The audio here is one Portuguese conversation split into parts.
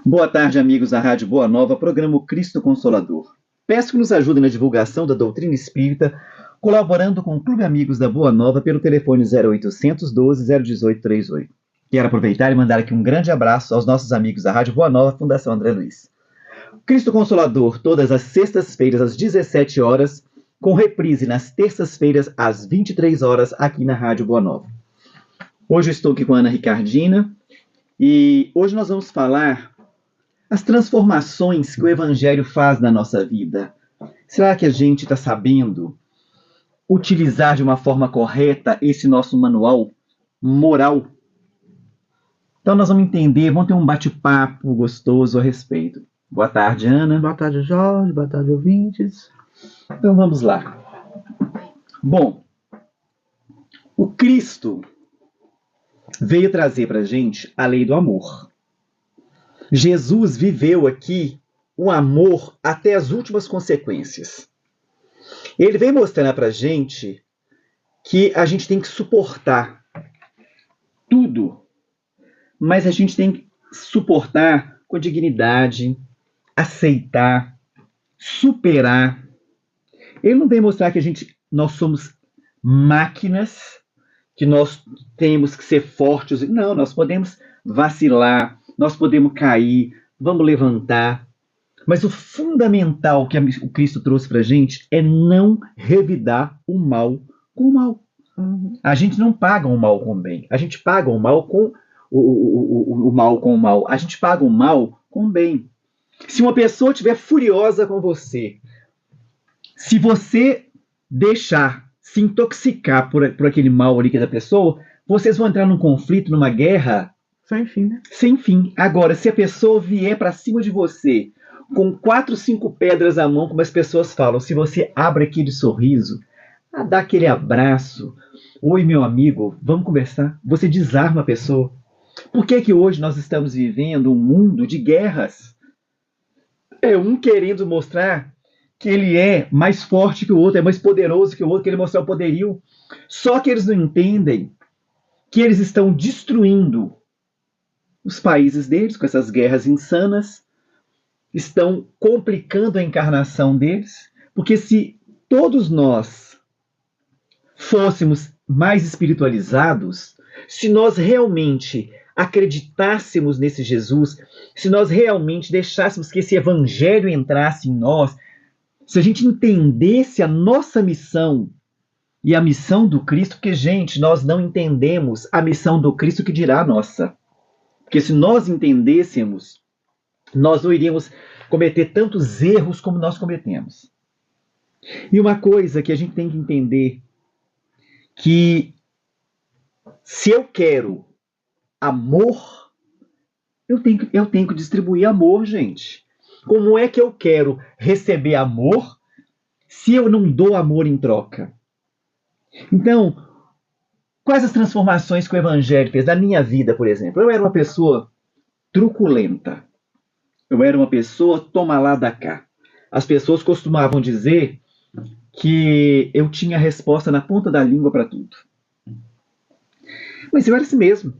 Boa tarde, amigos da Rádio Boa Nova, programa Cristo Consolador. Peço que nos ajudem na divulgação da doutrina espírita, colaborando com o Clube Amigos da Boa Nova pelo telefone 0800 12 018 38. Quero aproveitar e mandar aqui um grande abraço aos nossos amigos da Rádio Boa Nova, Fundação André Luiz. Cristo Consolador, todas as sextas-feiras às 17 horas, com reprise nas terças-feiras às 23 horas aqui na Rádio Boa Nova. Hoje eu estou aqui com a Ana Ricardina e hoje nós vamos falar as transformações que o Evangelho faz na nossa vida. Será que a gente está sabendo utilizar de uma forma correta esse nosso manual moral? Então nós vamos entender, vamos ter um bate-papo gostoso a respeito. Boa tarde, Ana. Boa tarde, Jorge. Boa tarde, ouvintes. Então vamos lá. Bom, o Cristo veio trazer para a gente a lei do amor. Jesus viveu aqui o amor até as últimas consequências. Ele vem mostrar para a gente que a gente tem que suportar tudo, mas a gente tem que suportar com dignidade, aceitar, superar. Ele não vem mostrar que nós somos máquinas, que nós temos que ser fortes. Não, nós podemos vacilar, nós podemos cair, vamos levantar. Mas o fundamental que o Cristo trouxe para a gente é não revidar o mal com o mal. A gente não paga o mal com o bem. A gente paga o mal com o mal com o mal. A gente paga o mal com o bem. Se uma pessoa estiver furiosa com você, se você deixar se intoxicar por aquele mal ali que é da pessoa, vocês vão entrar num conflito, numa guerra sem fim, né? Sem fim. Agora, se a pessoa vier para cima de você com 4, 5 pedras à mão, como as pessoas falam, se você abre aquele sorriso, dá aquele abraço, oi meu amigo, vamos conversar, você desarma a pessoa. Por que que hoje nós estamos vivendo um mundo de guerras? É um querendo mostrar que ele é mais forte que o outro, é mais poderoso que o outro, que ele mostrar o poderio. Só que eles não entendem que eles estão destruindo os países deles com essas guerras insanas, estão complicando a encarnação deles, porque se todos nós fôssemos mais espiritualizados, se nós realmente acreditássemos nesse Jesus, se nós realmente deixássemos que esse evangelho entrasse em nós, se a gente entendesse a nossa missão e a missão do Cristo, porque, gente, nós não entendemos a missão do Cristo, que dirá a nossa. Porque se nós entendêssemos, nós não iríamos cometer tantos erros como nós cometemos. E uma coisa que a gente tem que entender, que se eu quero amor, eu tenho que distribuir amor, gente. Como é que eu quero receber amor se eu não dou amor em troca? Então, quais as transformações que o Evangelho fez na minha vida, por exemplo? Eu era uma pessoa truculenta. Eu era uma pessoa toma lá da cá. As pessoas costumavam dizer que eu tinha a resposta na ponta da língua para tudo. Mas eu era assim mesmo.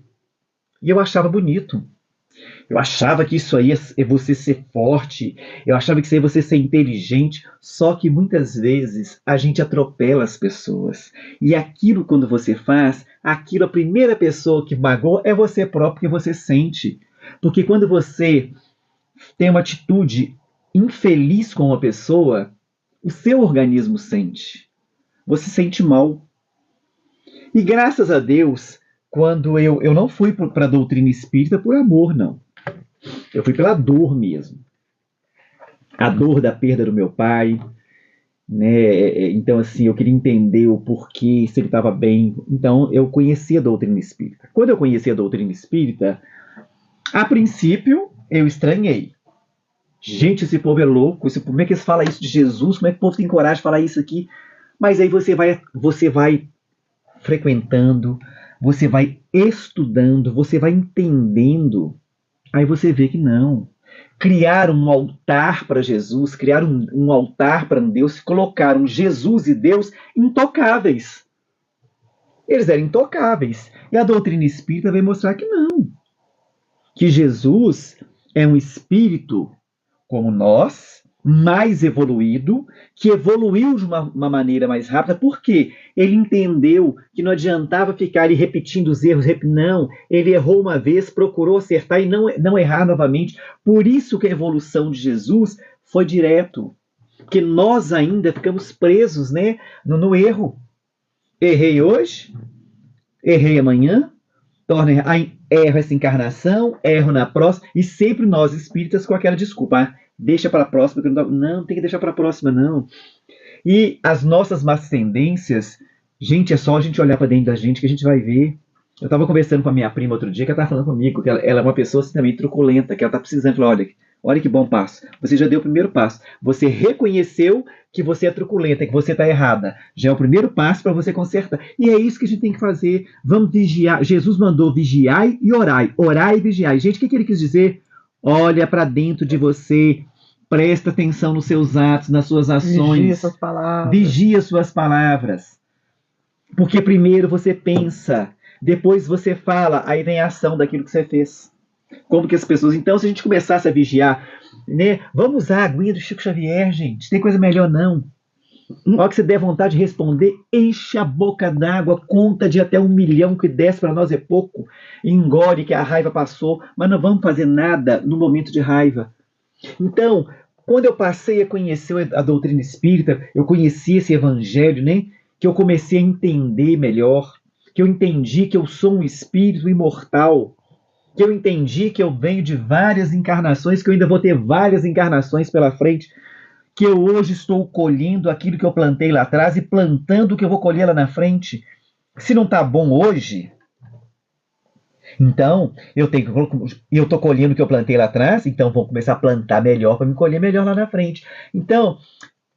E eu achava bonito. Eu achava que isso aí é você ser forte. Eu achava que isso aí é você ser inteligente. Só que muitas vezes a gente atropela as pessoas. E aquilo, quando você faz, aquilo, a primeira pessoa que magoa é você próprio, que você sente. Porque quando você tem uma atitude infeliz com uma pessoa, o seu organismo sente. Você sente mal. E graças a Deus, quando eu não fui para a doutrina espírita por amor, não. Eu fui pela dor mesmo. A dor da perda do meu pai, né? Então, assim, eu queria entender o porquê, se ele estava bem. Então, eu conheci a doutrina espírita. Quando eu conheci a doutrina espírita, a princípio, eu estranhei. Gente, esse povo é louco. Como é que eles falam isso de Jesus? Como é que o povo tem coragem de falar isso aqui? Mas aí você vai frequentando, você vai estudando, você vai entendendo. Aí você vê que não. Criar um altar para Jesus, criar um altar para Deus, colocaram Jesus e Deus intocáveis. Eles eram intocáveis. E a doutrina espírita veio mostrar que não. Que Jesus é um espírito como nós, mais evoluído, que evoluiu de uma maneira mais rápida, porque ele entendeu que não adiantava ficar ali repetindo os erros. Não, ele errou uma vez, procurou acertar e não errar novamente. Por isso que a evolução de Jesus foi direto, porque nós ainda ficamos presos, né, no erro. Errei hoje, errei amanhã, erro essa encarnação, erro na próxima, e sempre nós espíritas com aquela desculpa, deixa para a próxima, que não tem que deixar para a próxima, não. E as nossas más tendências, gente, é só a gente olhar para dentro da gente que a gente vai ver. Eu estava conversando com a minha prima outro dia, que ela estava falando comigo, que ela é uma pessoa assim, também truculenta, que ela está precisando. Falou, olha que bom passo. Você já deu o primeiro passo. Você reconheceu que você é truculenta, que você está errada. Já é o primeiro passo para você consertar. E é isso que a gente tem que fazer. Vamos vigiar. Jesus mandou vigiai e orai. Orai e vigiai. Gente, o que ele quis dizer? Olha para dentro de você. Presta atenção nos seus atos, nas suas ações. Vigia suas palavras. Vigia suas palavras. Porque primeiro você pensa, depois você fala, aí vem a ação daquilo que você fez. Como que as pessoas... Então, se a gente começasse a vigiar, né? Vamos usar a aguinha do Chico Xavier, gente. Tem coisa melhor, não. Na hora que você der vontade de responder, enche a boca d'água, conta de até 1 milhão, que 10 para nós é pouco. Engole que a raiva passou, mas não vamos fazer nada no momento de raiva. Então, quando eu passei a conhecer a doutrina espírita, eu conheci esse evangelho, né? Que eu comecei a entender melhor, que eu entendi que eu sou um espírito imortal, que eu entendi que eu venho de várias encarnações, que eu ainda vou ter várias encarnações pela frente, que eu hoje estou colhendo aquilo que eu plantei lá atrás e plantando o que eu vou colher lá na frente. Se não está bom hoje, então eu estou colhendo o que eu plantei lá atrás, então vou começar a plantar melhor para me colher melhor lá na frente. Então,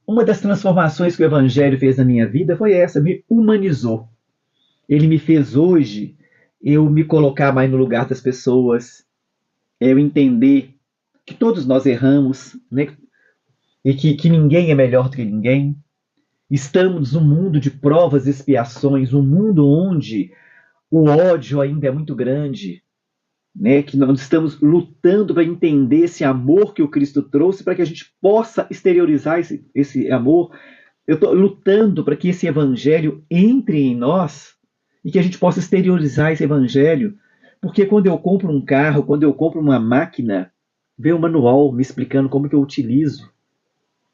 uma das transformações que o Evangelho fez na minha vida foi essa, me humanizou. Ele me fez hoje eu me colocar mais no lugar das pessoas, eu entender que todos nós erramos, né? E que ninguém é melhor do que ninguém. Estamos num mundo de provas e expiações, um mundo onde o ódio ainda é muito grande, né? Que nós estamos lutando para entender esse amor que o Cristo trouxe para que a gente possa exteriorizar esse amor. Eu estou lutando para que esse evangelho entre em nós e que a gente possa exteriorizar esse evangelho. Porque quando eu compro um carro, quando eu compro uma máquina, vem um manual me explicando como que eu utilizo.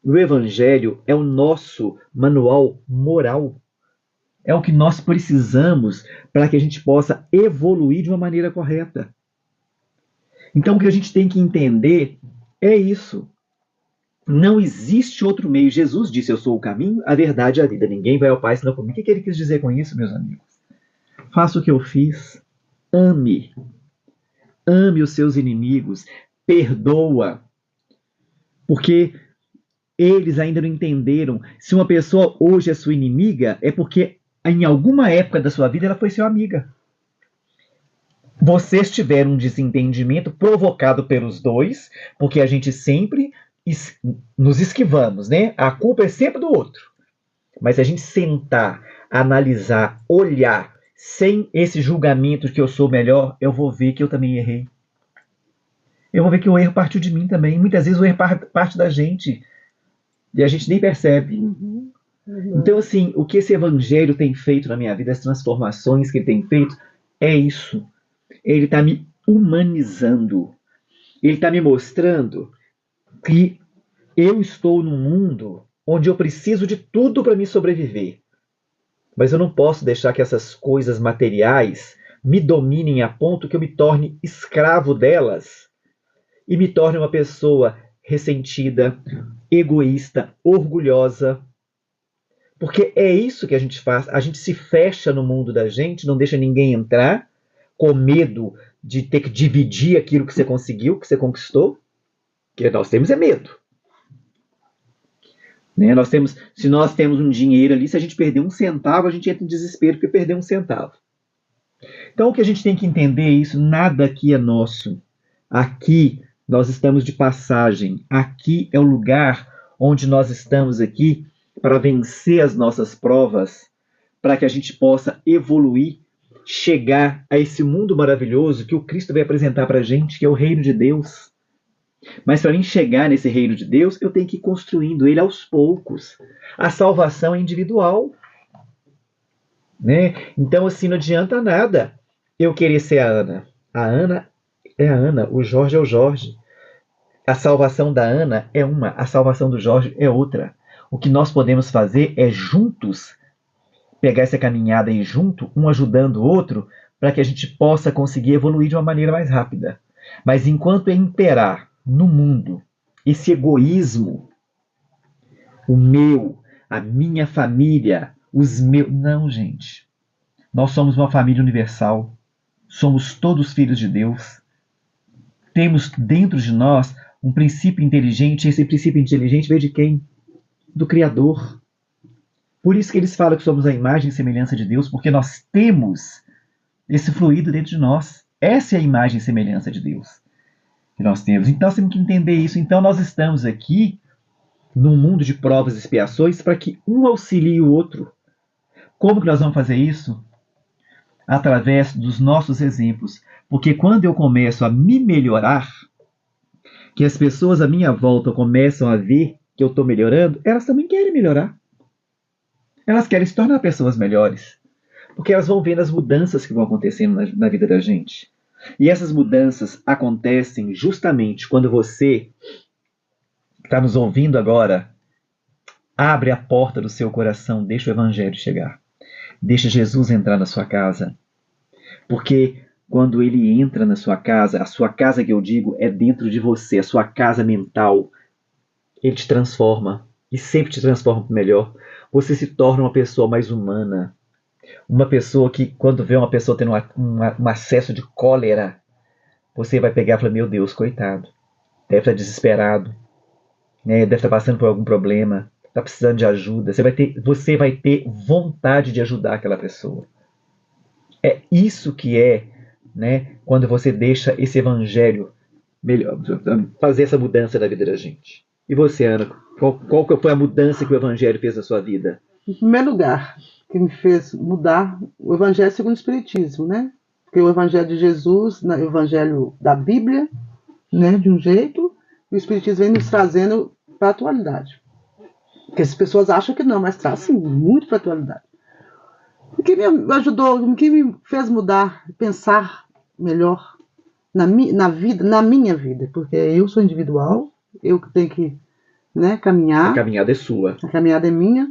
O evangelho é o nosso manual moral. É o que nós precisamos para que a gente possa evoluir de uma maneira correta. Então o que a gente tem que entender é isso. Não existe outro meio. Jesus disse, eu sou o caminho, a verdade e a vida. Ninguém vai ao Pai senão por mim. O que ele quis dizer com isso, meus amigos? Faça o que eu fiz. Ame. Ame os seus inimigos. Perdoa. Porque eles ainda não entenderam. Se uma pessoa hoje é sua inimiga, é porque em alguma época da sua vida ela foi sua amiga. Vocês tiveram um desentendimento provocado pelos dois, porque a gente sempre nos esquivamos, né? A culpa é sempre do outro. Mas a gente sentar, analisar, olhar, sem esse julgamento de que eu sou melhor, eu vou ver que eu também errei. Eu vou ver que o erro partiu de mim também. Muitas vezes o erro parte da gente. E a gente nem percebe. Então, assim, o que esse evangelho tem feito na minha vida, as transformações que ele tem feito, é isso. Ele está me humanizando. Ele está me mostrando que eu estou num mundo onde eu preciso de tudo para me sobreviver. Mas eu não posso deixar que essas coisas materiais me dominem a ponto que eu me torne escravo delas e me torne uma pessoa ressentida, egoísta, orgulhosa. Porque é isso que a gente faz. A gente se fecha no mundo da gente, não deixa ninguém entrar, com medo de ter que dividir aquilo que você conseguiu, que você conquistou. Que nós temos é medo. Né? Se nós temos um dinheiro ali, se a gente perder 1 centavo, a gente entra em desespero porque perdeu 1 centavo. Então o que a gente tem que entender é isso, nada aqui é nosso. Aqui nós estamos de passagem. Aqui é o lugar onde nós estamos aqui para vencer as nossas provas, para que a gente possa evoluir, chegar a esse mundo maravilhoso que o Cristo vai apresentar para a gente, que é o reino de Deus. Mas para mim chegar nesse reino de Deus, eu tenho que ir construindo ele aos poucos. A salvação é individual, né? Então, assim, não adianta nada eu querer ser a Ana. A Ana é a Ana, o Jorge é o Jorge. A salvação da Ana é uma, a salvação do Jorge é outra. O que nós podemos fazer é juntos pegar essa caminhada aí junto, um ajudando o outro, para que a gente possa conseguir evoluir de uma maneira mais rápida. Mas enquanto imperar no mundo esse egoísmo, o meu, a minha família, os meus. Não, gente. Nós somos uma família universal. Somos todos filhos de Deus. Temos dentro de nós um princípio inteligente. Esse princípio inteligente veio de quem? Do Criador. Por isso que eles falam que somos a imagem e semelhança de Deus, porque nós temos esse fluido dentro de nós. Essa é a imagem e semelhança de Deus que nós temos. Então, nós temos que entender isso. Então, nós estamos aqui num mundo de provas e expiações para que um auxilie o outro. Como que nós vamos fazer isso? Através dos nossos exemplos. Porque quando eu começo a me melhorar, que as pessoas à minha volta começam a ver que eu estou melhorando, elas também querem melhorar. Elas querem se tornar pessoas melhores. Porque elas vão vendo as mudanças que vão acontecendo na vida da gente. E essas mudanças acontecem justamente quando você que está nos ouvindo agora abre a porta do seu coração, deixa o Evangelho chegar. Deixa Jesus entrar na sua casa. Porque quando ele entra na sua casa, a sua casa que eu digo é dentro de você, a sua casa mental, ele te transforma. E sempre te transforma para o melhor. Você se torna uma pessoa mais humana. Uma pessoa que, quando vê uma pessoa tendo um acesso de cólera, você vai pegar e falar, meu Deus, coitado. Deve estar desesperado. Né? Deve estar passando por algum problema. Está precisando de ajuda. Você vai ter vontade de ajudar aquela pessoa. É isso que é, né, quando você deixa esse evangelho melhor, fazer essa mudança na vida da gente. E você, Ana, qual que foi a mudança que o evangelho fez na sua vida? Em primeiro lugar, que me fez mudar o evangelho segundo o Espiritismo, né? Porque o evangelho de Jesus, o evangelho da Bíblia, né, de um jeito, e o Espiritismo vem nos trazendo para a atualidade. Porque as pessoas acham que não, mas traz sim, muito para a atualidade. O que me ajudou, o que me fez mudar, pensar melhor na minha vida, porque eu sou individual, eu que tenho que, né, caminhar. A caminhada é sua. A caminhada é minha,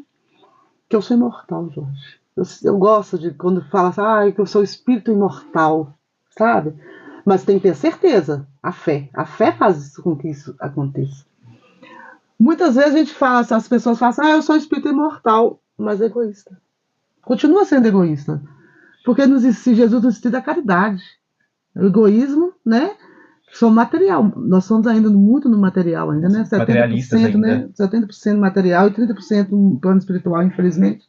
que eu sou imortal, Jorge. Eu gosto de quando fala assim, que eu sou espírito imortal, sabe? Mas tem que ter certeza, a fé. A fé faz com que isso aconteça. Muitas vezes a gente fala, as pessoas falam assim, eu sou espírito imortal, mas é egoísta. Continua sendo egoísta. Porque se Jesus nos ensina a caridade. O egoísmo, né? Só material. Nós somos ainda muito no material, ainda, né? 70%, materialistas ainda. Né? 70% material e 30% no plano espiritual, infelizmente.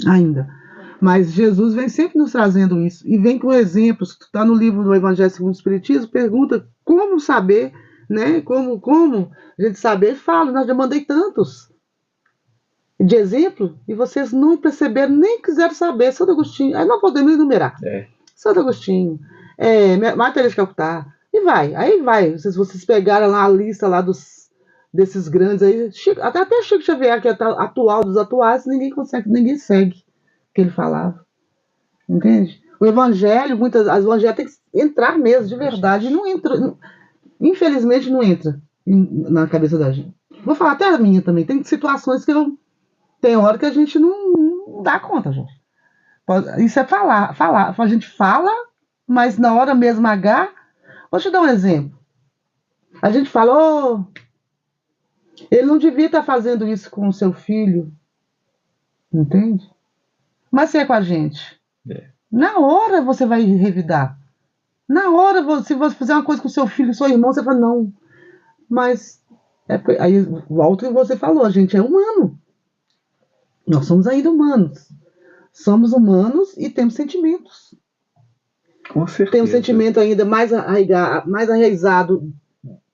Ainda. Mas Jesus vem sempre nos trazendo isso. E vem com exemplos. Está no livro do Evangelho segundo o Espiritismo, pergunta como saber, né? Como a gente saber, fala, nós já mandei tantos de exemplo, e vocês não perceberam, nem quiseram saber. Santo Agostinho, aí não podemos enumerar. Santo Agostinho, Madre Teresa de Calcutá, e vai, aí vai. Vocês pegaram lá a lista lá desses grandes aí, até Chico Xavier, que é atual dos atuais, ninguém segue o que ele falava. Entende? O Evangelho, as evangelhos tem que entrar mesmo, de verdade, e não entra, infelizmente não entra na cabeça da gente. Vou falar até a minha também, tem situações que tem hora que a gente não dá conta, gente. Isso é falar. A gente fala, mas na hora mesmo H. Vou te dar um exemplo. A gente fala, ele não devia estar fazendo isso com o seu filho. Entende? Mas se é com a gente. Na hora você vai revidar. Na hora, se você fizer uma coisa com o seu filho, seu irmão, você fala, não. Mas, aí volta o que você falou, a gente é humano. Nós somos ainda humanos. Somos humanos e temos sentimentos. Com certeza. Tem um sentimento ainda mais arraizado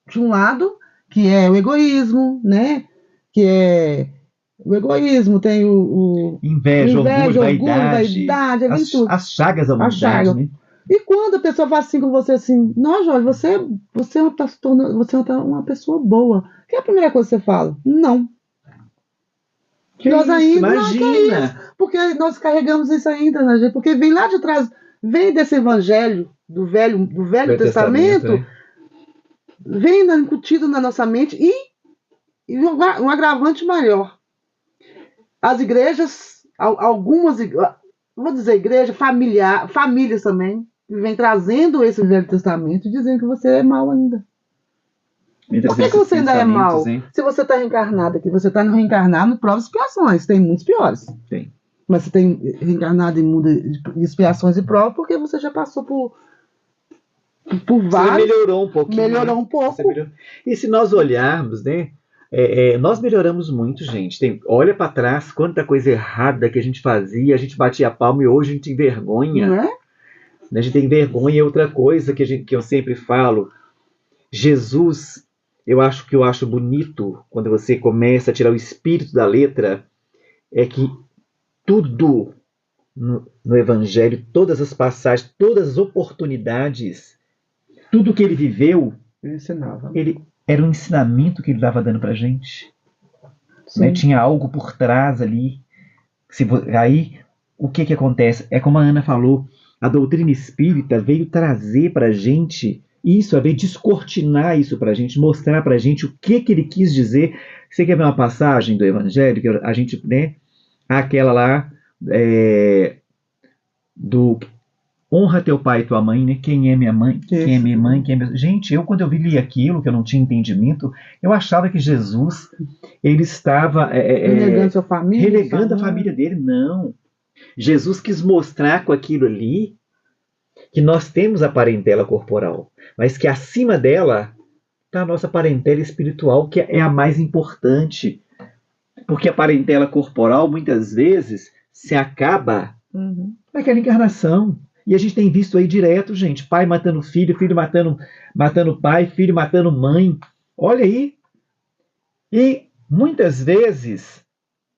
de um lado, que é o egoísmo, né? Que é o egoísmo, tem o inveja, orgulho, vaidade, é bem tudo. As chagas da humanidade, né? E quando a pessoa fala assim com você assim, não, Jorge, você está se tornando, você é uma pessoa boa. O que é a primeira coisa que você fala? Não. Que Nós isso, ainda, não, que é isso? imagina! Porque nós carregamos isso ainda, né, gente? Porque vem lá de trás, vem desse evangelho do Velho Velho Testamento, Testamento, né? vem incutido na nossa mente e um agravante maior. As igrejas, algumas, vou dizer igreja, famílias também, vem trazendo esse Velho Testamento e dizendo que você é mau ainda. Me Por trazendo que esses você ainda é pensamentos, mau? hein? Se você está reencarnado aqui, você está reencarnado em provas e expiações, tem muitos piores. Tem. Mas você tem reencarnado em mundo de expiações e provas porque você já passou por Você vários. melhorou um pouquinho, Melhorou né? um pouco. Você melhorou. E se nós olharmos, né? Nós melhoramos muito, gente. Olha para trás, quanta coisa errada que a gente fazia, a gente batia a palma e hoje a gente tem vergonha. Não é? A gente tem vergonha. E outra coisa que eu sempre falo, Jesus, eu acho bonito quando você começa a tirar o espírito da letra, é que tudo no Evangelho, todas as passagens, todas as oportunidades, tudo que ele viveu, Ele ensinava. ele era um ensinamento que ele estava dando para gente. Sim. Né? Tinha algo por trás ali. Aí, o que acontece? É como a Ana falou, a doutrina espírita veio trazer para gente isso, veio descortinar isso para gente, mostrar para gente o que ele quis dizer. Você quer ver uma passagem do Evangelho? Que a gente, né? Aquela lá do honra teu pai e tua mãe, né? Quem é minha mãe? Quem é minha mãe? Quem é minha... Gente, quando eu li aquilo, que eu não tinha entendimento, eu achava que Jesus, ele estava Renegando sua família. relegando a família dele. Não. Jesus quis mostrar com aquilo ali que nós temos a parentela corporal, mas que acima dela está a nossa parentela espiritual, que é a mais importante. Porque a parentela corporal, muitas vezes, se acaba naquela encarnação. E a gente tem visto aí direto, gente, pai matando filho, filho matando pai, filho matando mãe. Olha aí. E muitas vezes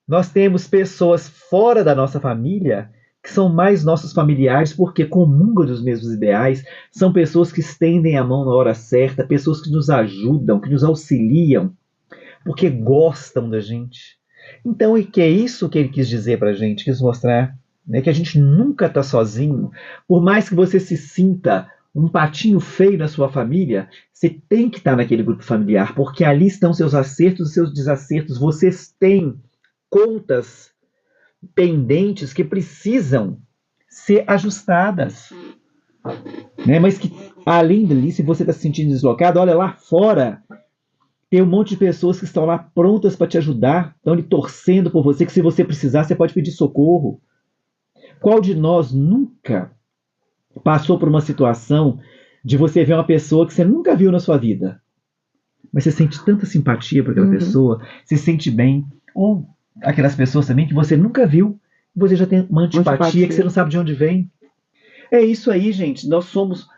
nós temos pessoas fora da nossa família que são mais nossos familiares porque comungam dos mesmos ideais, são pessoas que estendem a mão na hora certa, pessoas que nos ajudam, que nos auxiliam, porque gostam da gente. Então, e que é isso que ele quis dizer pra gente, quis mostrar, né, que a gente nunca está sozinho. Por mais que você se sinta um patinho feio na sua família, você tem que estar naquele grupo familiar, porque ali estão seus acertos e seus desacertos. Vocês têm contas pendentes que precisam ser ajustadas. Né? Mas que, além dali, se você está se sentindo deslocado, olha lá fora. Tem um monte de pessoas que estão lá prontas para te ajudar, estão ali torcendo por você, que se você precisar, você pode pedir socorro. Qual de nós nunca passou por uma situação de você ver uma pessoa que você nunca viu na sua vida, mas você sente tanta simpatia por aquela pessoa, você se sente bem, ou aquelas pessoas também que você nunca viu, você já tem uma antipatia que você não sabe de onde vem. É isso aí, gente. Nós somos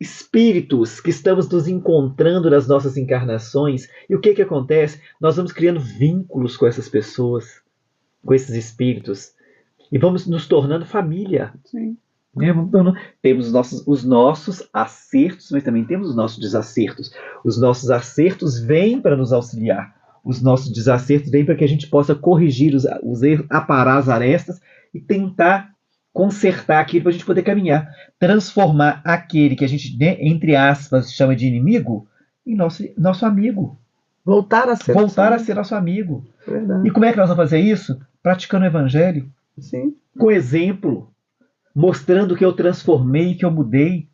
espíritos que estamos nos encontrando nas nossas encarnações. E o que acontece? Nós vamos criando vínculos com essas pessoas, com esses espíritos, e vamos nos tornando família. Sim. Temos os nossos acertos, mas também temos os nossos desacertos. Os nossos acertos vêm para nos auxiliar. Os nossos desacertos vêm para que a gente possa corrigir os erros, aparar as arestas e tentar consertar aquilo para a gente poder caminhar. Transformar aquele que a gente, né, entre aspas, chama de inimigo em nosso amigo. Voltar a ser nosso amigo. Verdade. E como é que nós vamos fazer isso? Praticando o evangelho. Sim. Com exemplo. Mostrando que eu transformei, que eu mudei.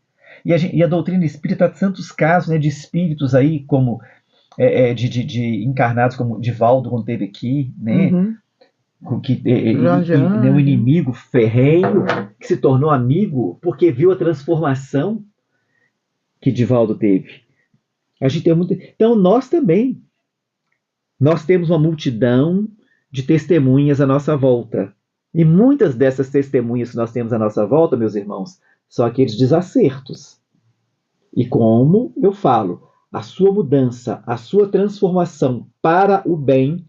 E a doutrina espírita tem tantos casos, né, de espíritos aí, como de encarnados, como Divaldo, quando esteve aqui, né? Um inimigo ferrenho que se tornou amigo porque viu a transformação que Divaldo teve. A gente tem muito... Então, nós também. Nós temos uma multidão de testemunhas à nossa volta. E muitas dessas testemunhas que nós temos à nossa volta, meus irmãos, são aqueles desacertos. E como eu falo, a sua mudança, a sua transformação para o bem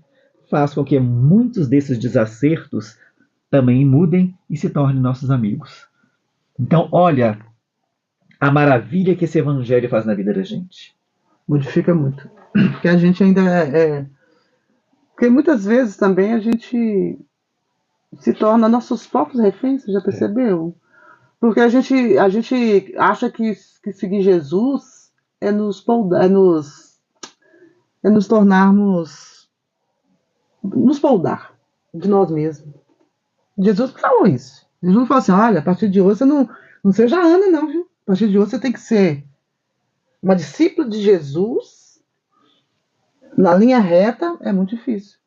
faz com que muitos desses desacertos também mudem e se tornem nossos amigos. Então, olha, a maravilha que esse evangelho faz na vida da gente. Modifica muito. Porque a gente ainda Porque muitas vezes também a gente se torna nossos próprios reféns, você já percebeu? Porque a gente acha que seguir Jesus é nos tornarmos, nos poldar de nós mesmos. Jesus falou isso. Jesus falou assim: olha, a partir de hoje você não seja Ana, não, viu? A partir de hoje você tem que ser uma discípula de Jesus na linha reta. É muito difícil.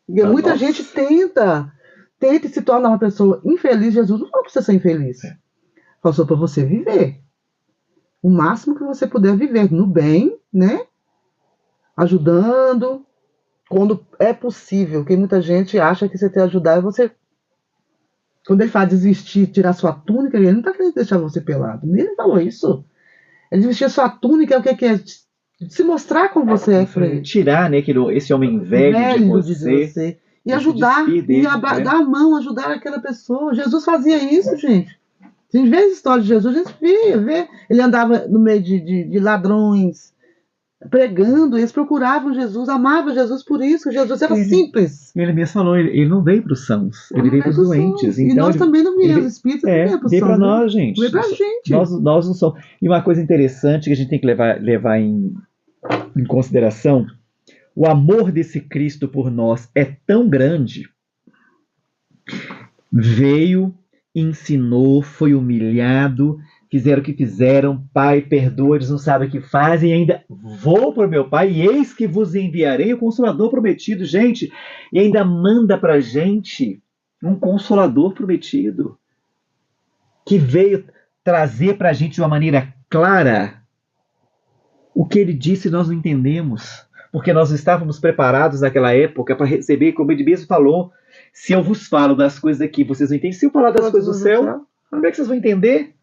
Porque muita gente tenta e se torna uma pessoa infeliz. Jesus não falou para você ser infeliz. Falou para você viver o máximo que você puder viver no bem, né? Ajudando quando é possível. Porque muita gente acha que você tem que ajudar e você, quando ele fala desistir, tirar sua túnica, ele não está querendo deixar você pelado. Ele falou isso. Ele vestir sua túnica é o que é? Se mostrar como você é, frente. Tirar, né, esse homem velho de você. E ajudar, dele, dar a mão, ajudar aquela pessoa. Jesus fazia isso, gente. A gente vê a história de Jesus, a gente vê. Ele andava no meio de ladrões, pregando, eles procuravam Jesus, amavam Jesus por isso. Jesus era simples. Ele mesmo falou, ele não veio para os sãos, ele veio para os doentes. Então, e nós também não viemos, o Espírito não veio para os sãos. Veio para nós, gente. Veio para a gente. Nós não somos. E uma coisa interessante que a gente tem que levar em consideração, o amor desse Cristo por nós é tão grande, veio, ensinou, foi humilhado, fizeram o que fizeram, Pai, perdoa, eles não sabem o que fazem, e ainda vou para o meu Pai, e eis que vos enviarei o Consolador prometido, gente, e ainda manda para a gente um Consolador prometido, que veio trazer para a gente de uma maneira clara o que ele disse nós não entendemos, porque nós estávamos preparados naquela época para receber, como ele mesmo falou, se eu vos falo das coisas aqui, vocês não entendem. Se eu falar das coisas do céu, como é que vocês vão entender?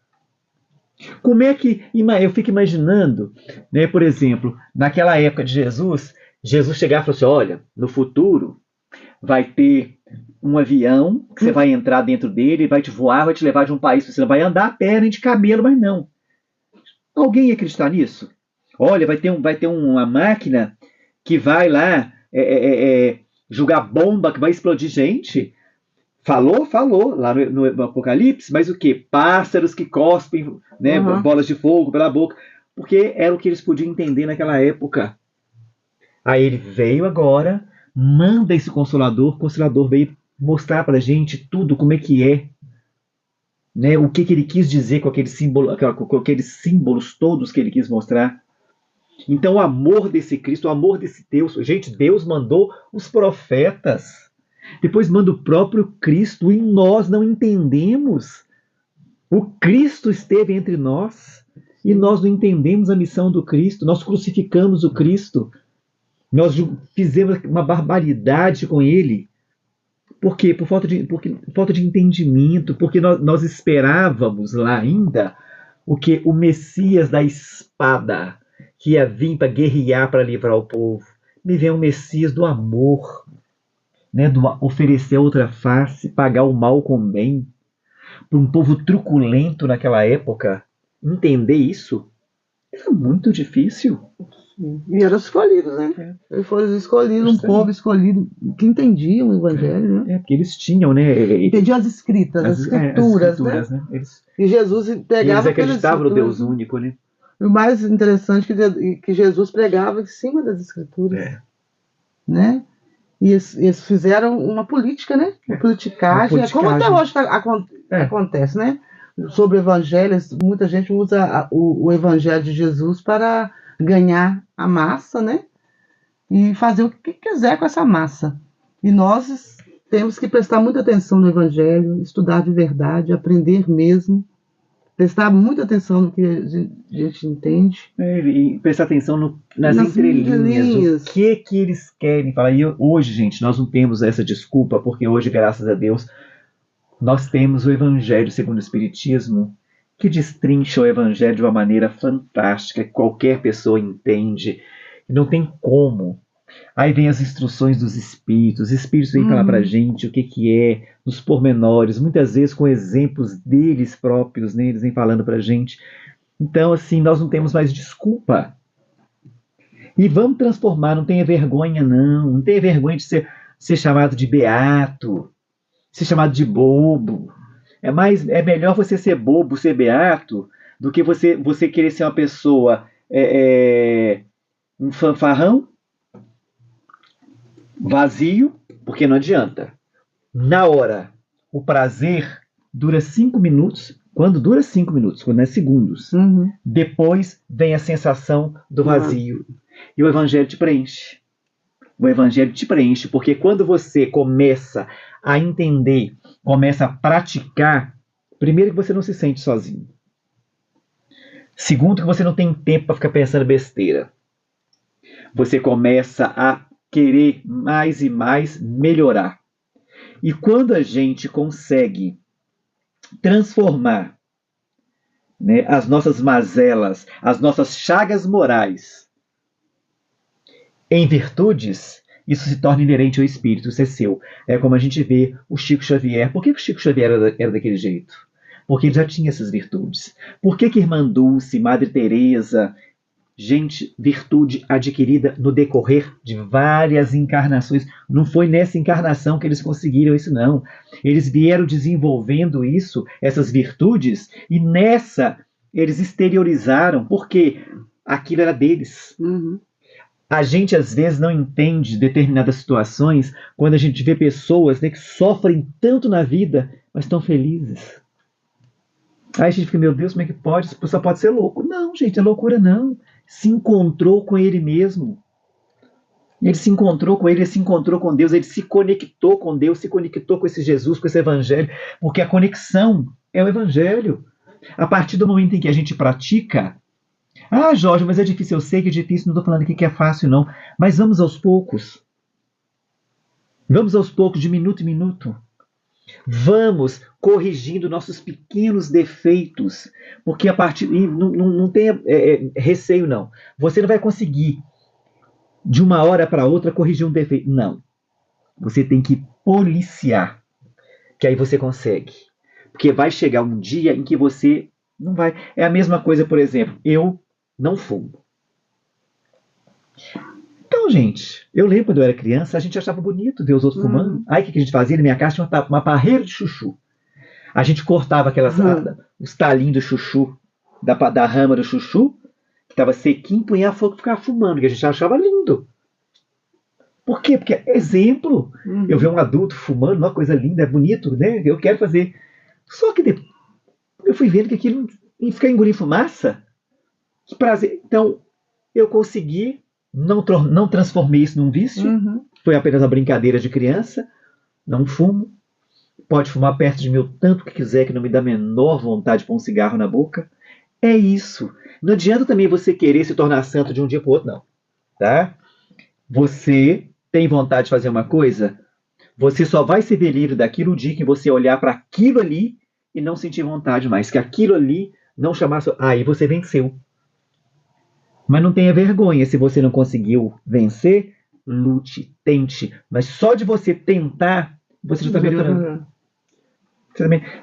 Como é que... Eu fico imaginando, né, por exemplo, naquela época de Jesus chegava e falou assim, olha, no futuro vai ter um avião que você vai entrar dentro dele, vai te voar, vai te levar de um país, você não vai andar a pé nem de camelo, mas não. Alguém ia acreditar nisso? Olha, vai ter uma máquina que vai lá jogar bomba, que vai explodir gente. Falou lá no Apocalipse, mas o que? Pássaros que cospem, né, bolas de fogo pela boca, porque era o que eles podiam entender naquela época. Aí ele veio agora, manda esse Consolador, o Consolador veio mostrar pra gente tudo, como é que é, né, o que ele quis dizer com aquele símbolo, com aqueles símbolos todos que ele quis mostrar. Então o amor desse Cristo, o amor desse Deus, gente, Deus mandou os profetas, depois manda o próprio Cristo, e nós não entendemos. O Cristo esteve entre nós, e nós não entendemos a missão do Cristo, nós crucificamos o Cristo, nós fizemos uma barbaridade com ele. Por quê? Por falta de entendimento, porque nós esperávamos lá ainda o Messias da espada, que ia vir para guerrear, para livrar o povo. Me vem o Messias do amor, né, do oferecer outra face, pagar o mal com o bem. Para um povo truculento naquela época, entender isso era muito difícil. E eram escolhidos, né? Eles foram escolhidos, um povo escolhido, que entendia o Evangelho, né? Porque eles tinham, né? Entendiam as escrituras, né? E Jesus pegava... Eles acreditavam no Deus único, né? O mais interessante é que Jesus pregava em cima das escrituras, né? E eles fizeram uma política, né? Uma politicagem. Como até hoje acontece, né? Sobre o Evangelho, muita gente usa o Evangelho de Jesus para ganhar a massa, né? E fazer o que quiser com essa massa. E nós temos que prestar muita atenção no Evangelho, estudar de verdade, aprender mesmo, prestar muita atenção no que a gente entende. E prestar atenção nas entrelinhas, o que eles querem falar. E hoje, gente, nós não temos essa desculpa, porque hoje, graças a Deus, nós temos o Evangelho segundo o Espiritismo, que destrincha o Evangelho de uma maneira fantástica, que qualquer pessoa entende, não tem como. Aí vem as instruções dos Espíritos, os Espíritos vêm falar pra gente o que é, nos pormenores, muitas vezes com exemplos deles próprios, né? Eles vêm falando pra gente. Então, assim, nós não temos mais desculpa. E vamos transformar, não tenha vergonha, não. Não tenha vergonha de ser chamado de beato, ser chamado de bobo. É melhor você ser bobo, ser beato, do que você querer ser uma pessoa, um fanfarrão, vazio, porque não adianta. Na hora, o prazer dura 5 minutos. Quando dura 5 minutos, quando é segundos. Uhum. Depois vem a sensação do vazio. E o evangelho te preenche. O evangelho te preenche, porque quando você começa a entender, começa a praticar, primeiro que você não se sente sozinho. Segundo que você não tem tempo para ficar pensando besteira. Você começa a querer mais e mais melhorar. E quando a gente consegue transformar, né, as nossas mazelas, as nossas chagas morais em virtudes, isso se torna inerente ao espírito, isso é seu. É como a gente vê o Chico Xavier. Por que o Chico Xavier era daquele jeito? Porque ele já tinha essas virtudes. Por que Irmã Dulce, Madre Teresa, gente, virtude adquirida no decorrer de várias encarnações. Não foi nessa encarnação que eles conseguiram isso, não. Eles vieram desenvolvendo isso, essas virtudes, e nessa eles exteriorizaram, porque aquilo era deles. Uhum. A gente, às vezes, não entende determinadas situações quando a gente vê pessoas, né, que sofrem tanto na vida, mas estão felizes. Aí a gente fica, meu Deus, como é que pode? Essa pessoa pode ser louco. Não, gente, é loucura não. Se encontrou com ele mesmo. Ele se encontrou com ele se encontrou com Deus, ele se conectou com Deus, se conectou com esse Jesus, com esse evangelho, porque a conexão é o evangelho. A partir do momento em que a gente pratica, Jorge, mas é difícil, eu sei que é difícil, não estou falando aqui que é fácil não, mas vamos aos poucos. Vamos aos poucos, de minuto em minuto. Vamos corrigindo nossos pequenos defeitos, porque a partir não tenha receio não. Você não vai conseguir de uma hora para outra corrigir um defeito, não. Você tem que policiar, que aí você consegue, porque vai chegar um dia em que você não vai. É a mesma coisa, por exemplo, eu não fumo. Então, gente, eu lembro quando eu era criança, a gente achava bonito ver os outros fumando. Aí o que a gente fazia? Na minha casa tinha uma parreira de chuchu. A gente cortava os talinhos do chuchu, da rama do chuchu, que estava sequinho, punha fogo e ficava fumando, que a gente achava lindo. Por quê? Porque é exemplo. Eu ver um adulto fumando, uma coisa linda, é bonito, né? Eu quero fazer. Só que depois eu fui vendo que aquilo ia ficar engolindo fumaça. Que prazer. Então, eu consegui, não transformei isso num vício. Foi apenas uma brincadeira de criança. Não fumo. Pode fumar perto de mim o tanto que quiser, que não me dá a menor vontade de pôr um cigarro na boca. É isso. Não adianta também você querer se tornar santo de um dia para o outro, não. Tá? Você tem vontade de fazer uma coisa, você só vai se ver livre daquilo o dia que você olhar para aquilo ali e não sentir vontade mais. Que aquilo ali não chamasse... Aí você venceu. Mas não tenha vergonha. Se você não conseguiu vencer, lute, tente. Mas só de você tentar, você já está melhorando.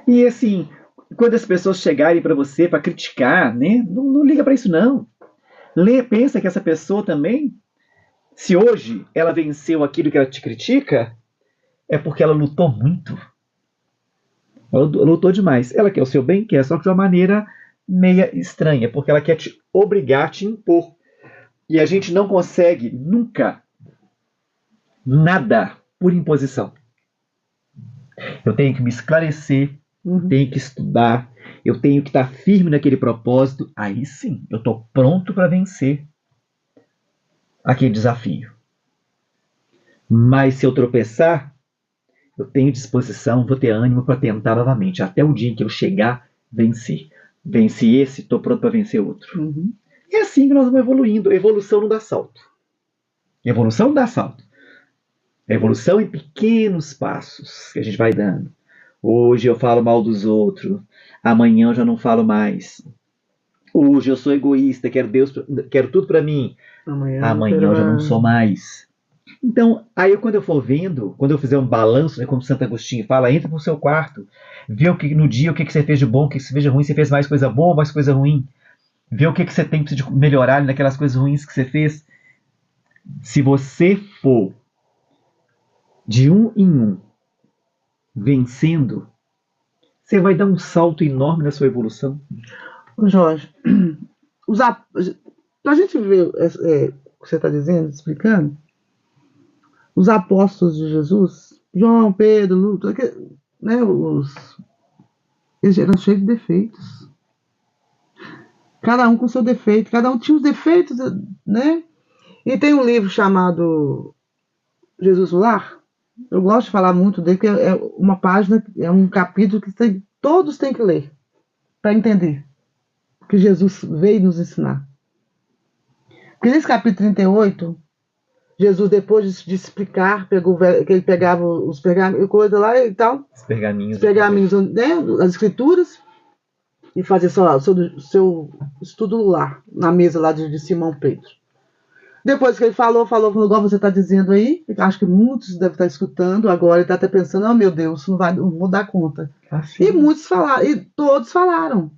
E assim, quando as pessoas chegarem para você para criticar, né, não liga para isso não. Pensa que essa pessoa também, se hoje ela venceu aquilo que ela te critica, é porque ela lutou muito. Ela lutou demais. Ela quer o seu bem, quer, só que de uma maneira meia estranha, porque ela quer te obrigar, te impor. E a gente não consegue nunca nada por imposição. Eu tenho que me esclarecer, tenho que estudar, eu tenho que estar firme naquele propósito. Aí sim, eu estou pronto para vencer aquele desafio. Mas se eu tropeçar, eu tenho disposição, vou ter ânimo para tentar novamente, até o dia em que eu chegar, vencer. Venci esse, estou pronto para vencer outro. E é assim que nós vamos evoluindo. Evolução não dá salto. Evolução não dá salto. Evolução em pequenos passos que a gente vai dando. Hoje eu falo mal dos outros, amanhã eu já não falo mais. Hoje eu sou egoísta, quero tudo para mim. Amanhã eu já não sou mais. Então, aí quando eu for vendo, quando eu fizer um balanço, né, como Santo Agostinho fala, entra pro seu quarto, vê no dia o que você fez de bom, o que você fez de ruim, você fez mais coisa boa ou mais coisa ruim. Vê o que você tem de melhorar naquelas coisas ruins que você fez. Se você for de um em um, vencendo, você vai dar um salto enorme na sua evolução. Jorge, para a gente ver o que você está dizendo, explicando, os apóstolos de Jesus, João, Pedro, Lucas, né, eles eram cheios de defeitos. Cada um com seu defeito, cada um tinha os defeitos, né? E tem um livro chamado Jesus no Lar. Eu gosto de falar muito dele, porque é uma página, é um capítulo que todos têm que ler para entender o que Jesus veio nos ensinar. Porque nesse capítulo 38, Jesus, depois de explicar, que ele pegava os pergaminhos, coisa lá e tal, os pergaminhos, né, as escrituras, e fazia o seu estudo lá, na mesa lá de Simão Pedro. Depois que ele falou, igual você está dizendo aí, acho que muitos devem estar escutando agora, ele está até pensando, oh meu Deus, não vou dar conta. Assim. E muitos falaram, e todos falaram.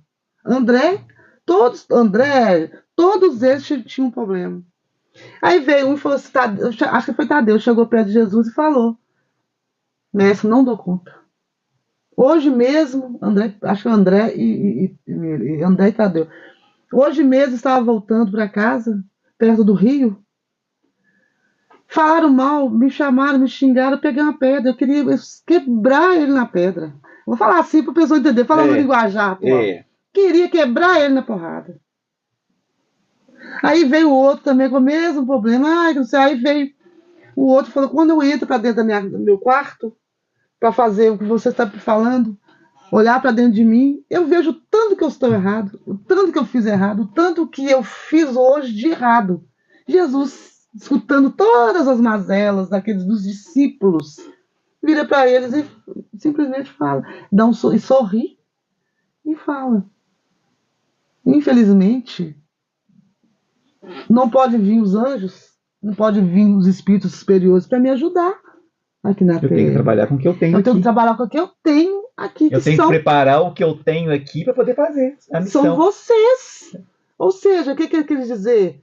Todos eles tinham um problema. Aí veio um e falou assim, acho que foi Tadeu, chegou perto de Jesus e falou, mestre, não dou conta. Hoje mesmo, acho que André e Tadeu, hoje mesmo estava voltando para casa, perto do rio, falaram mal, me chamaram, me xingaram, eu peguei uma pedra, eu queria quebrar ele na pedra. Vou falar assim para a pessoa entender, falar no linguajar, pô. Queria quebrar ele na porrada. Aí veio o outro também com o mesmo problema. Aí veio o outro falou, quando eu entro para dentro do meu quarto, para fazer o que você está falando, olhar para dentro de mim, eu vejo o tanto que eu estou errado, o tanto que eu fiz errado, o tanto que eu fiz hoje de errado. Jesus, escutando todas as mazelas dos discípulos, vira para eles e simplesmente fala, e sorri e fala. Infelizmente, não pode vir os anjos, não pode vir os espíritos superiores para me ajudar aqui na Terra. Eu tenho que trabalhar com o que eu tenho aqui. Eu tenho que trabalhar com o que eu tenho aqui. Eu tenho que preparar o que eu tenho aqui para poder fazer a missão. São vocês. Ou seja, o que ele quer dizer?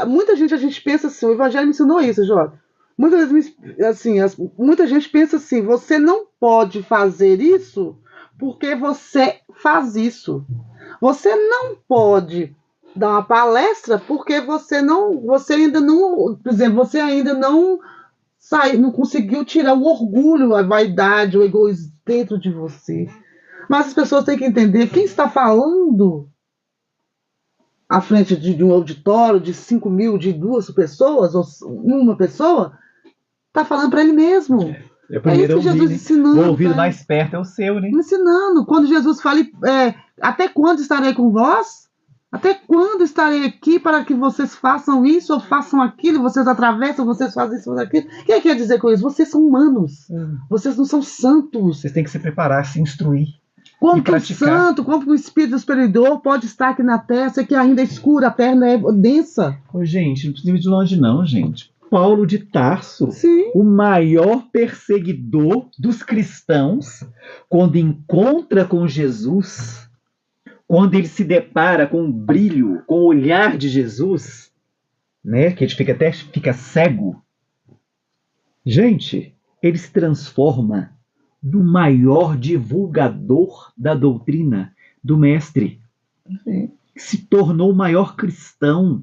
Muita gente, a gente pensa assim, o Evangelho me ensinou isso, Jorge. Muitas vezes, assim, muita gente pensa assim, você não pode fazer isso porque você faz isso. Você não pode dar uma palestra porque você ainda não, por exemplo, você ainda não conseguiu tirar o orgulho, a vaidade, o egoísmo dentro de você. Mas as pessoas têm que entender quem está falando à frente de um auditório de 5.000, de 2 pessoas, ou uma pessoa, está falando para ele mesmo. É isso que Jesus ensinando. O ouvido mais perto é o seu, né? Ensinando. Quando Jesus fala, até quando estarei com vós? Até quando estarei aqui para que vocês façam isso ou façam aquilo? Vocês atravessam, vocês fazem isso ou aquilo. O que quer dizer com isso? Vocês são humanos. Vocês não são santos. Vocês têm que se preparar, se instruir. Como que o santo, como que o espírito superior pode estar aqui na Terra, se que ainda é escura, a Terra é densa? Gente, não precisa ir de longe não, gente. Paulo de Tarso, sim, o maior perseguidor dos cristãos, quando encontra com Jesus, quando ele se depara com o brilho, com o olhar de Jesus, né, que ele fica cego, gente, ele se transforma no maior divulgador da doutrina do mestre. sim. Se tornou o maior cristão.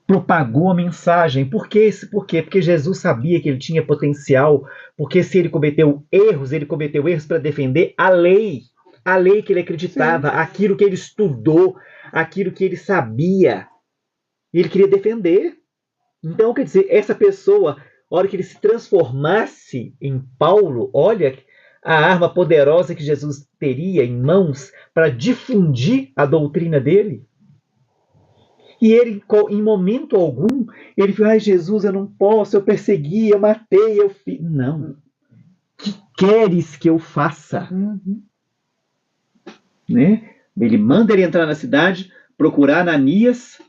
Propagou a mensagem. Por quê? Porque Jesus sabia que ele tinha potencial, porque se ele cometeu erros para defender a lei que ele acreditava, sim, aquilo que ele estudou, aquilo que ele sabia, e ele queria defender. Então, quer dizer, essa pessoa, a hora que ele se transformasse em Paulo, olha a arma poderosa que Jesus teria em mãos para difundir a doutrina dele. E ele, em momento algum, ele falou, Jesus, eu não posso, eu persegui, eu matei, eu fiz. Não. Que queres que eu faça? Né? Ele manda ele entrar na cidade, procurar Ananias,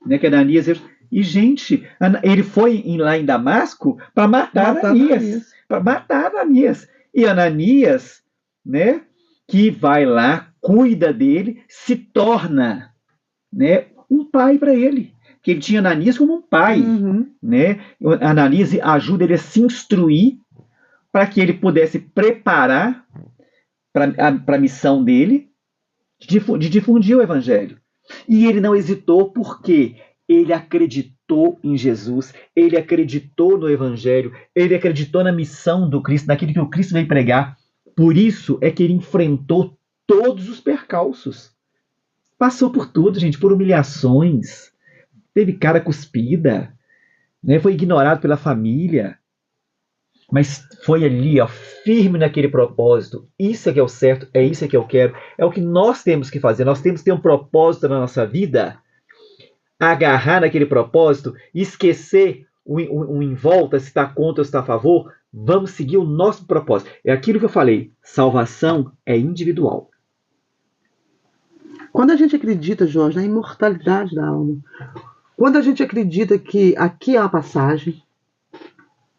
né, que Ananias... E, gente, ele foi lá em Damasco para matar Ananias. Para matar Ananias. E Ananias, né, que vai lá, cuida dele, se torna né, um pai para ele, que ele tinha Ananias como um pai. Né? Ananias ajuda ele a se instruir para que ele pudesse preparar para a missão dele de difundir o evangelho. E ele não hesitou porque ele acreditou em Jesus, ele acreditou no evangelho, ele acreditou na missão do Cristo, naquilo que o Cristo veio pregar. Por isso é que ele enfrentou todos os percalços. Passou por tudo, gente, por humilhações, teve cara cuspida, né? Foi ignorado pela família, mas foi ali, ó, firme naquele propósito. Isso é que é o certo, é isso que eu quero, é o que nós temos que fazer. Nós temos que ter um propósito na nossa vida, agarrar naquele propósito, esquecer o em volta, se está contra ou se está a favor. Vamos seguir o nosso propósito. É aquilo que eu falei, salvação é individual. Quando a gente acredita, Jorge, na imortalidade da alma, quando a gente acredita que aqui é uma passagem,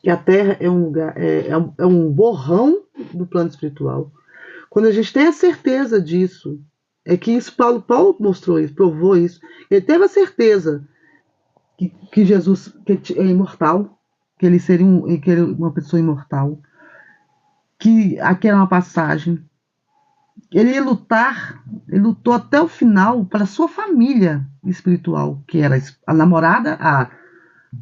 que a Terra é um lugar, é um borrão do plano espiritual, quando a gente tem a certeza disso, é que isso Paulo mostrou isso, provou isso, ele teve a certeza que Jesus é imortal, que ele seria uma pessoa imortal, que aqui era uma passagem. Ele ia lutar, ele lutou até o final para sua família espiritual, que era a namorada,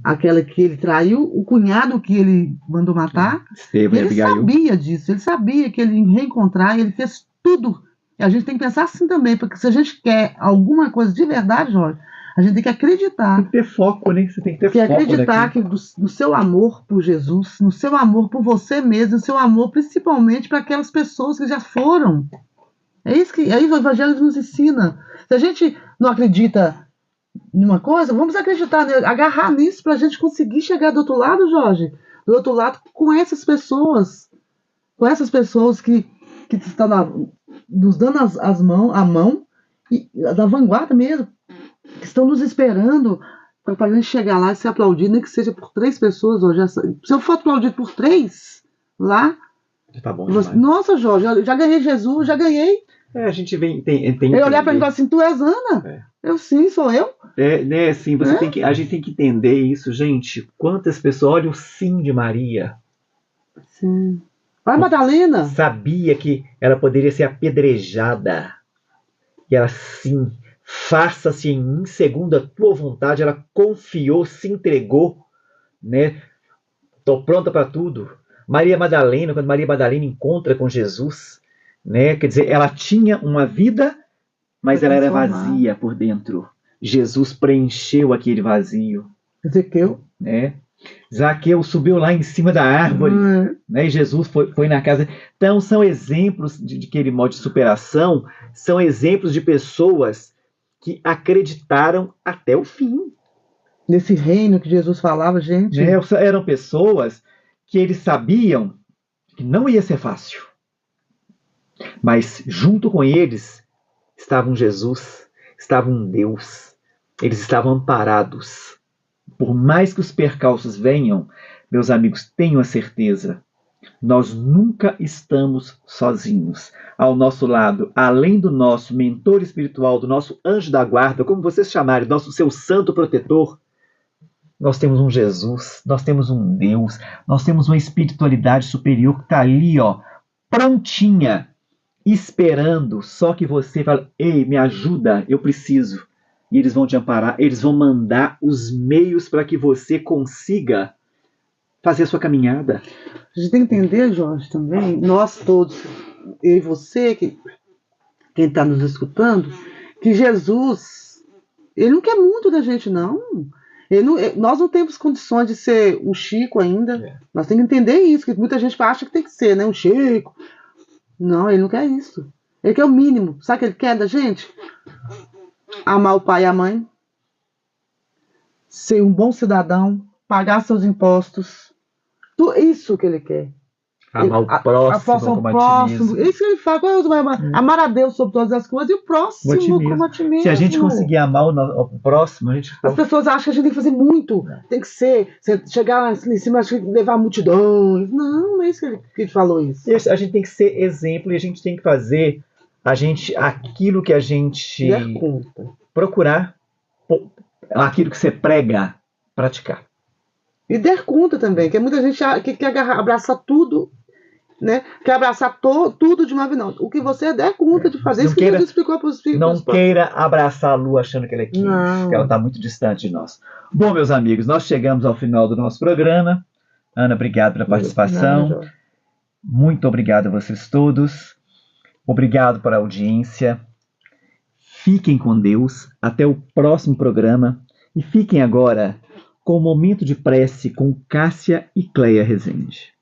aquela que ele traiu, o cunhado que ele mandou matar. Ele sabia disso, ele sabia que ele ia reencontrar, e ele fez tudo. E a gente tem que pensar assim também, porque se a gente quer alguma coisa de verdade, Jorge, a gente tem que acreditar. Tem que ter foco, né? Você tem que ter foco. Acreditar que no seu amor por Jesus, no seu amor por você mesmo, no seu amor principalmente para aquelas pessoas que já foram. É isso que o Evangelho nos ensina. Se a gente não acredita numa coisa, vamos acreditar, agarrar nisso para a gente conseguir chegar do outro lado, Jorge. Do outro lado, com essas pessoas que estão nos dando a mão, e da vanguarda mesmo, que estão nos esperando para a gente chegar lá e ser aplaudido, nem que seja por 3 pessoas. Hoje. Se eu for aplaudido por 3 lá, tá bom, nossa, Jorge, eu já ganhei Jesus, já ganhei. A gente tem ele olhar para mim e falar assim, tu és Ana? Eu sim, sou eu. Né, assim, a gente tem que entender isso, gente. Quantas pessoas olham o sim de Maria. Sim. Olha a Madalena. Sabia que ela poderia ser apedrejada. E ela sim, faça-se em mim segundo a tua vontade. Ela confiou, se entregou, né? Estou pronta para tudo. Maria Madalena, quando Maria Madalena encontra com Jesus, né? Quer dizer, ela tinha uma vida, mas ela era vazia por dentro. Jesus preencheu aquele vazio. Zaqueu. Né? Zaqueu subiu lá em cima da árvore, né? E Jesus foi na casa. Então, são exemplos de aquele modo de superação, são exemplos de pessoas que acreditaram até o fim. Nesse reino que Jesus falava, gente. Né? Eram pessoas que eles sabiam que não ia ser fácil. Mas junto com eles estava um Jesus, estava um Deus. Eles estavam amparados. Por mais que os percalços venham, meus amigos, tenham a certeza, nós nunca estamos sozinhos. Ao nosso lado, além do nosso mentor espiritual, do nosso anjo da guarda, como vocês chamarem, seu santo protetor, nós temos um Jesus, nós temos um Deus, nós temos uma espiritualidade superior que está ali, ó, prontinha, esperando, só que você fala, ei, me ajuda, eu preciso. E eles vão te amparar, eles vão mandar os meios para que você consiga fazer a sua caminhada. A gente tem que entender, Jorge, também, nós todos, eu e você, quem está nos escutando, que Jesus, ele não quer muito da gente, não. Nós não temos condições de ser um Chico ainda. Nós temos que entender isso, que muita gente acha que tem que ser, né, um Chico. Não, ele não quer isso. Ele quer o mínimo. Sabe o que ele quer da gente? Amar o pai e a mãe. Ser um bom cidadão. Pagar seus impostos. Isso que ele quer. Amar o próximo como a ti mesmo. Isso que ele fala. Amar a Deus sobre todas as coisas e o próximo como a ti mesmo. Se a gente conseguir amar o próximo, a gente... As pessoas acham que a gente tem que fazer muito. Tem que chegar lá em cima, levar multidões. Não é isso que ele falou isso. A gente tem que ser exemplo e a gente tem que fazer aquilo que a gente procurar aquilo que você prega, praticar. E der conta também, que muita gente que quer abraçar tudo, né? Quer abraçar tudo de uma vez, não. O que você der conta de fazer, isso que Jesus explicou para os filhos. Não queira abraçar a Lu achando que ela é quente, que ela está muito distante de nós. Bom, meus amigos, nós chegamos ao final do nosso programa. Ana, obrigado pela participação. Muito obrigado a vocês todos. Obrigado pela audiência. Fiquem com Deus. Até o próximo programa. E fiquem agora com o momento de prece com Cássia e Cleia Rezende.